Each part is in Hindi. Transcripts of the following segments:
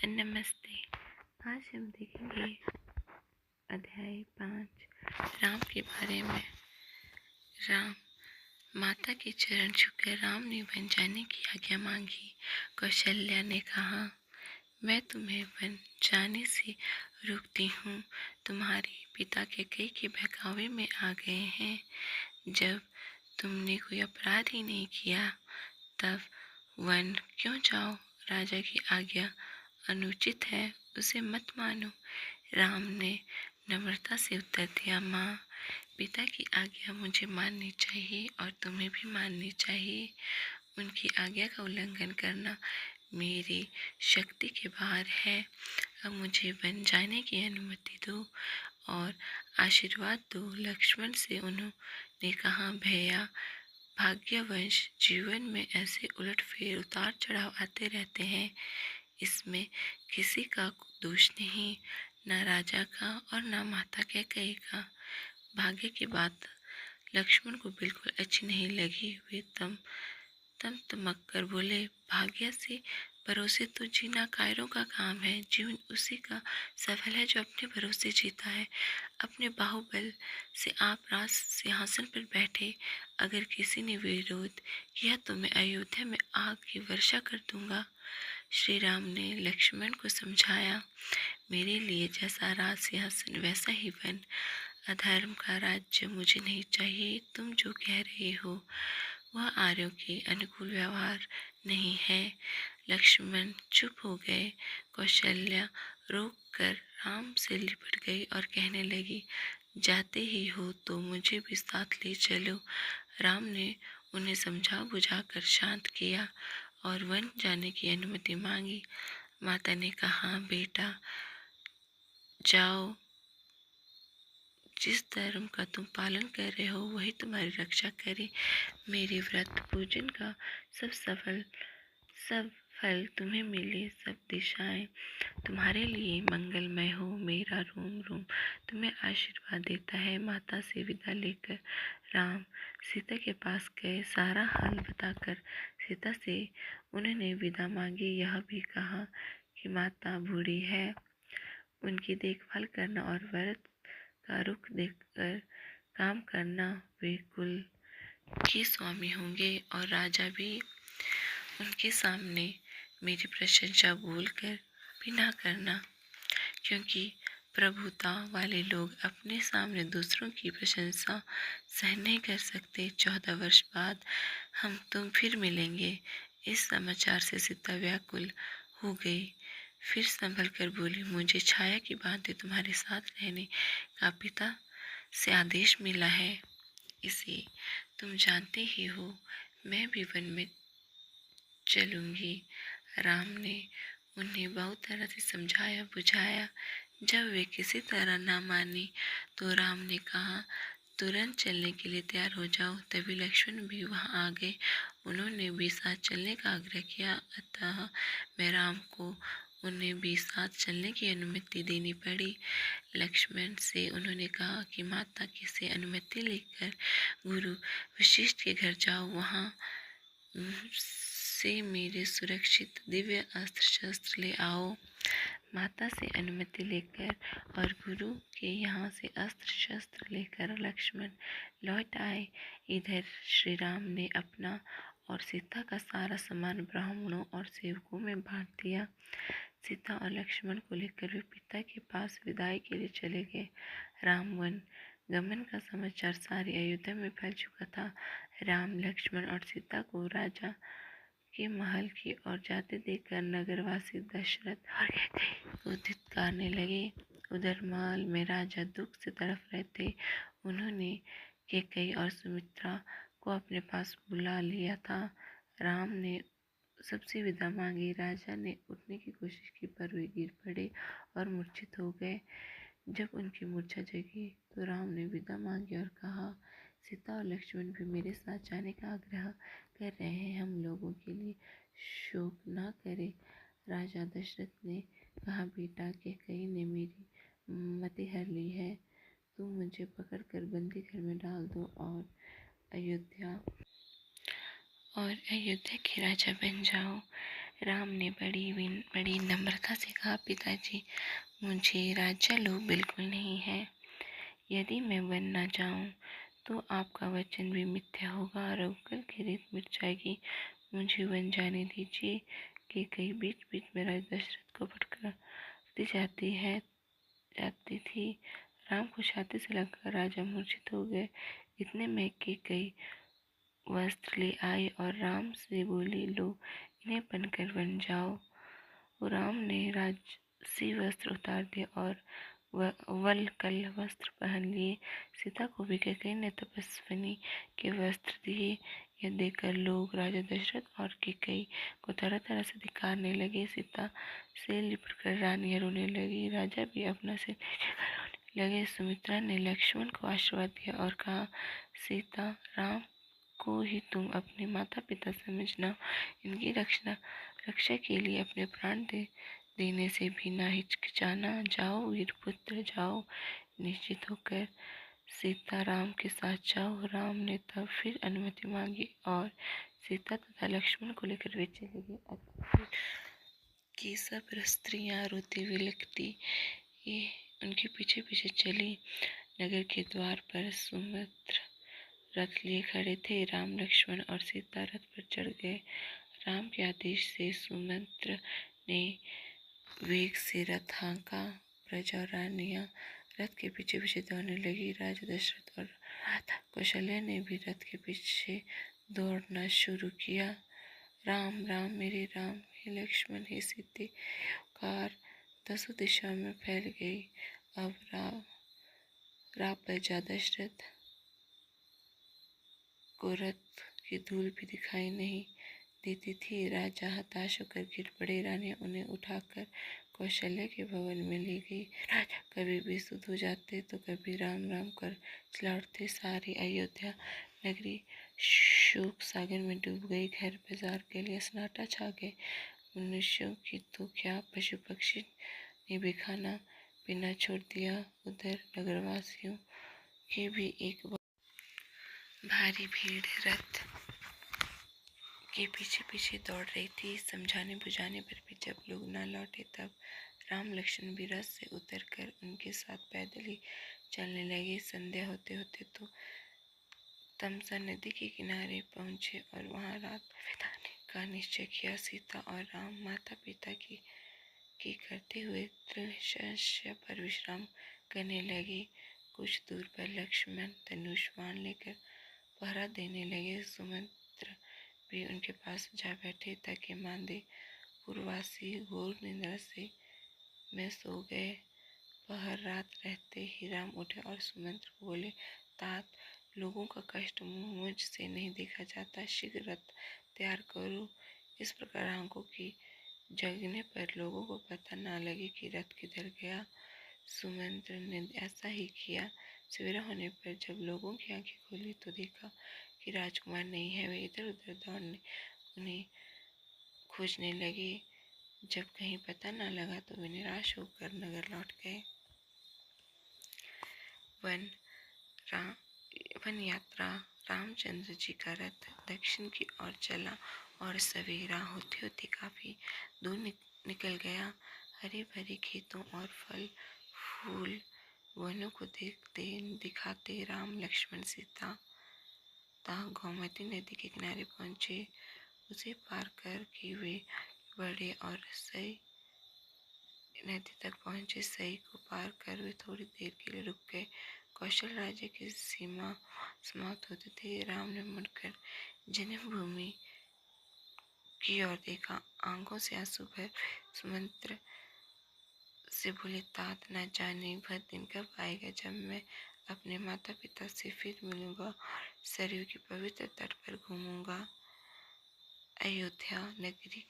नमस्ते। आज हम देखेंगे अध्याय 5 राम के बारे में। राम माता के चरण छूकर राम ने वन जाने की आज्ञा मांगी। कौशल्या ने कहा, मैं तुम्हें वन जाने से रोकती हूँ। तुम्हारे पिता कैकेयी के बहकावे में आ गए हैं। जब तुमने कोई अपराध ही नहीं किया तब वन क्यों जाओ? राजा की आज्ञा अनुचित है, उसे मत मानो। राम ने नम्रता से उत्तर दिया, माँ, पिता की आज्ञा मुझे माननी चाहिए और तुम्हें भी माननी चाहिए। उनकी आज्ञा का उल्लंघन करना मेरी शक्ति के बाहर है। अब मुझे वन जाने की अनुमति दो और आशीर्वाद दो। लक्ष्मण से उन्होंने कहा, भैया, भाग्यवश जीवन में ऐसे उलटफेर उतार चढ़ाव आते रहते हैं। इसमें किसी का दोष नहीं, न राजा का और न माता कैकेयी का। भाग्य की बात लक्ष्मण को बिल्कुल अच्छी नहीं लगी। वे तमक कर बोले, भाग्य से भरोसे तो जीना कायरों का काम है। जीवन उसी का सफल है जो अपने भरोसे जीता है। अपने बाहुबल से आप राज सिंहासन पर बैठे। अगर किसी ने विरोध किया तो मैं अयोध्या में आग की वर्षा कर दूंगा। श्री राम ने लक्ष्मण को समझाया, मेरे लिए जैसा राज सिंहासन वैसा ही वन। अधर्म का राज्य मुझे नहीं चाहिए। तुम जो कह रहे हो वह आर्यों के अनुकूल व्यवहार नहीं है। लक्ष्मण चुप हो गए। कौशल्या रोक कर राम से लिपट गई और कहने लगी, जाते ही हो तो मुझे भी साथ ले चलो। राम ने उन्हें समझा बुझा कर शांत किया और वन जाने की अनुमति मांगी। माता ने कहा, बेटा, जाओ, जिस धर्म का तुम पालन कर रहे हो वही तुम्हारी रक्षा करे। मेरे व्रत पूजन का सब फल तुम्हें मिले, सब दिशाएं तुम्हारे लिए मंगलमय हो। मेरा रोम रोम तुम्हें आशीर्वाद देता है। माता से विदा लेकर राम सीता के पास गए। सारा हाल बताकर सीता से उन्होंने विदा मांगी। यह भी कहा कि माता बूढ़ी है, उनकी देखभाल करना और व्रत का रुख देखकर काम करना। वे कुल के स्वामी होंगे और राजा भी उनके सामने मेरी प्रशंसा बोलकर भी ना करना, क्योंकि प्रभुता वाले लोग अपने सामने दूसरों की प्रशंसा सहन नहीं कर सकते। 14 वर्ष बाद हम तुम फिर मिलेंगे। इस समाचार से सीता व्याकुल हो गई। फिर संभल कर बोली, मुझे छाया की भांति तुम्हारे साथ रहने का पिता से आदेश मिला है। इसे तुम जानते ही हो। मैं भी वन में चलूंगी। राम ने उन्हें बहुत तरह से समझाया बुझाया। जब वे किसी तरह ना मानी तो राम ने कहा, तुरंत चलने के लिए तैयार हो जाओ। तभी लक्ष्मण भी वहां आ गए। उन्होंने भी साथ चलने का आग्रह किया। अतः मैं राम को उन्हें भी साथ चलने की अनुमति देनी पड़ी। लक्ष्मण से उन्होंने कहा कि माता की से अनुमति लेकर गुरु वशिष्ठ के घर जाओ। वहाँ से मेरे सुरक्षित दिव्य अस्त्र शस्त्र ले आओ। माता से अनुमति लेकर और गुरु के यहाँ से अस्त्र शस्त्र लेकर लक्ष्मण लौट आए। इधर श्री राम ने अपना और सीता का सारा सामान ब्राह्मणों और सेवकों में बांट दिया। सीता और लक्ष्मण को लेकर वे पिता के पास विदाई के लिए चले गए। राम वन गमन का समाचार सारी अयोध्या में फैल चुका था। राम, लक्ष्मण और सीता को राजा के महल की ओर जाते देखकर नगरवासी दशरथ और कैकेयी को धिक्कारने लगे। उधर महल में राजा दुख से तड़प रहे थे। उन्होंने कैकेयी और सुमित्रा को अपने पास बुला लिया था। राम ने सबसे विदा मांगी। राजा ने उठने की कोशिश की पर वे गिर पड़े और मूर्छित हो गए। जब उनकी मूर्छा जगी तो राम ने विदा मांगी और कहा, सीता और लक्ष्मण भी मेरे साथ जाने का आग्रह कर रहे हैं। हम लोगों के लिए शोक न करें। राजा दशरथ ने कहा, बेटा, कैकेयी ने मेरी मति हर ली है। तुम मुझे पकड़कर बंदी घर में डाल दो और अयोध्या के राजा बन जाओ। राम ने बड़ी नम्रता से कहा, पिताजी, मुझे राज्य लोभ बिल्कुल नहीं है। यदि मैं वन न जाऊं तो आपका वचन भी मिथ्या होगा और अवकल की रीत मिट जाएगी। मुझे वन जाने दीजिए। कि कई बीच बीच में राजा दशरथ को भटकाती जाती थी। राम को छाती से लगकर राजा मूर्छित हो गए। इतने में कि कई वस्त्र ले आई और राम से बोली, लो इन्हें पहनकर बन जाओ। वो राम ने राजसी वस्त्र उतार दिए और वलकल वस्त्र पहन लिए। सीता को भी कैकेयी ने तपस्विनी के वस्त्र दिए। यह देखकर लोग राजा दशरथ और कैकेयी को तरह तरह से धिक्कारने लगे। सीता से लिपटकर रानियां रोने लगी। राजा भी अपना सिर नीचे लगे। सुमित्रा ने लक्ष्मण को आशीर्वाद दिया और कहा, सीता, राम को ही तुम अपने माता पिता समझना। इनकी रक्षा के लिए अपने प्राण देने से भी ना हिचकिचाना। जाओ वीरपुत्र, जाओ, निश्चित होकर सीता राम के साथ जाओ। राम ने तब फिर अनुमति मांगी और सीता तथा लक्ष्मण को लेकर वे चले गए। कि सब स्त्रियां रोती बिलखती उनके पीछे पीछे चली। नगर के द्वार पर सुमित्र रथ लिए खड़े थे। राम, लक्ष्मण और सीता रथ पर चढ़ गए। राम के आदेश से सुमित्र ने वेग से रथ हाँका। प्रजा और रानियां रथ के पीछे पीछे दौड़ने लगी। राजा दशरथ और माता कौशल्या ने भी रथ के पीछे दौड़ना शुरू किया। राम, राम, मेरे राम, हे लक्ष्मण, हे सीते, कार दसों दिशा में फैल गई। अब राम प्रजा दशरथ को रथ की धूल भी दिखाई नहीं देती थी। राजा हताश होकर गिर पड़े। रानियां उन्हें उठाकर कौशल्या के भवन में ले गई। राजा कभी बेसुध हो जाते तो कभी राम राम कर चिल्ला उठते। सारी अयोध्या नगरी शोक सागर में डूब गई। घर बाजार के लिए सन्नाटा छा गए। मनुष्यों की तो क्या, पशु पक्षी ने भी खाना पीना छोड़ दिया। उधर नगरवासियों की भी एक भारी भीड़ रथ के पीछे पीछे दौड़ रही थी। समझाने बुझाने पर भी जब लोग न लौटे तब राम लक्ष्मण भी रथ से उतरकर उनके साथ पैदल ही चलने लगे। संध्या होते होते तो तमसा नदी के किनारे पहुंचे और वहां रात बिताने का निश्चय किया। सीता और राम माता पिता की करते हुए तृणशस्य पर विश्राम करने लगे। कुछ दूर पर लक्ष्मण धनुष बाण लेकर पहरा देने लगे। सुमित्र भी उनके पास जा बैठे। ताकि मांदे पूर्ववासी घोर निद्रा में सो गए। पहर रात रहते ही राम उठे और सुमित्र को बोले, तात, लोगों का कष्ट मुझ से नहीं देखा जाता। शीघ्र रथ तैयार करो। इस प्रकार आंखों की जगने पर लोगों को पता न लगे कि रथ किधर गया। सुमित्र ने ऐसा ही किया। सवेरा होने पर जब लोगों की आंखें खोली तो देखा कि राजकुमार नहीं है। वे इधर उधर दौड़ने उन्हें खोजने लगे। जब कहीं पता न लगा तो वे निराश होकर नगर लौट गए। वन यात्रा। रामचंद्र जी का रथ दक्षिण की ओर चला और सवेरा होते होते काफी दूर निकल गया। हरे भरे खेतों और फल फूल वनों को दिखाते राम, लक्ष्मण, सीता गोमती नदी के किनारे पहुंचे। उसे पार कर के वे बढ़े और सई नदी तक पहुंचे। सई को पार कर वे थोड़ी देर के लिए रुक गए। कौशल राज्य की सीमा समाप्त होते थे। राम ने मुड़कर जन्मभूमि की ओर देखा। आंखों से आंसू भर सुमित्र से बोले, तात, न जाने वह दिन कब आएगा जब मैं अपने माता पिता से फिर मिलूंगा, सरयू के पवित्र तट पर घूमूंगा। अयोध्या नगरी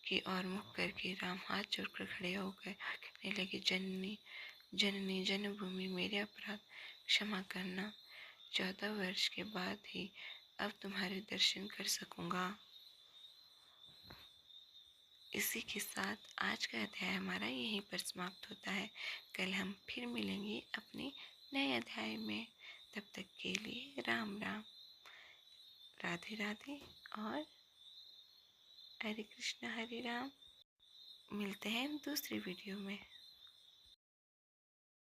की ओर मुख करके राम हाथ जोड़कर खड़े हो गए। कहने लगे, जननी जन्मभूमि, मेरे अपराध क्षमा करना। 14 वर्ष के बाद ही अब तुम्हारे दर्शन कर सकूंगा। इसी के साथ आज का अध्याय हमारा यहीं पर समाप्त होता है। कल हम फिर मिलेंगे अपने नए अध्याय में। तब तक के लिए राम राम, राधे राधे और हरे कृष्ण हरे राम। मिलते हैं दूसरी वीडियो में।